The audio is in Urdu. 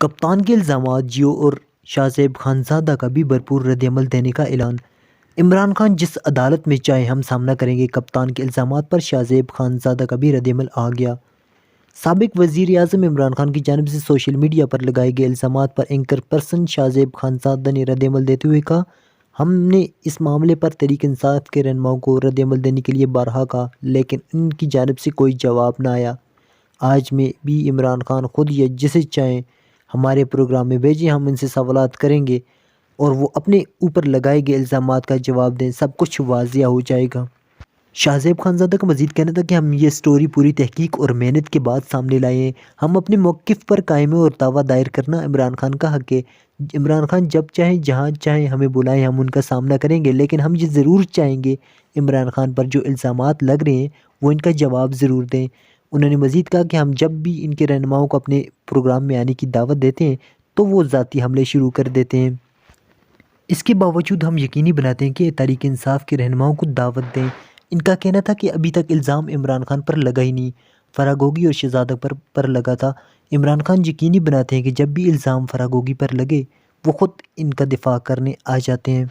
کپتان کے الزامات، جیو اور شاہ زیب خانزادہ کا بھی بھرپور رد عمل دینے کا اعلان۔ عمران خان جس عدالت میں چاہے ہم سامنا کریں گے۔ کپتان کے الزامات پر شاہ زیب خانزادہ کا بھی رد عمل آ گیا۔ سابق وزیر اعظم عمران خان کی جانب سے سوشل میڈیا پر لگائے گئے الزامات پر اینکر پرسن شاہ زیب خانزادہ نے رد عمل دیتے ہوئے کہا، ہم نے اس معاملے پر تحریک انصاف کے رہنماؤں کو رد عمل دینے کے لیے بارہا کہا، لیکن ان کی جانب سے کوئی جواب نہ آیا۔ آج میں بھی عمران خان خود یا جسے چاہیں ہمارے پروگرام میں بھیجیں، ہم ان سے سوالات کریں گے اور وہ اپنے اوپر لگائے گئے الزامات کا جواب دیں، سب کچھ واضح ہو جائے گا۔ شاہ زیب خانزادہ کا مزید کہنا تھا کہ ہم یہ سٹوری پوری تحقیق اور محنت کے بعد سامنے لائے ہیں۔ ہم اپنے موقف پر قائم ہیں اور دعویٰ دائر کرنا عمران خان کا حق ہے۔ عمران خان جب چاہیں جہاں چاہیں ہمیں بلائیں، ہم ان کا سامنا کریں گے، لیکن ہم یہ ضرور چاہیں گے عمران خان پر جو الزامات لگ رہے ہیں وہ ان کا جواب ضرور دیں۔ انہوں نے مزید کہا کہ ہم جب بھی ان کے رہنماؤں کو اپنے پروگرام میں آنے کی دعوت دیتے ہیں تو وہ ذاتی حملے شروع کر دیتے ہیں۔ اس کے باوجود ہم یقینی بناتے ہیں کہ تحریک انصاف کے رہنماؤں کو دعوت دیں۔ ان کا کہنا تھا کہ ابھی تک الزام عمران خان پر لگا ہی نہیں، فراگوگی اور شہزادہ پر لگا تھا۔ عمران خان یقینی بناتے ہیں کہ جب بھی الزام فراگوگی پر لگے وہ خود ان کا دفاع کرنے آ جاتے ہیں۔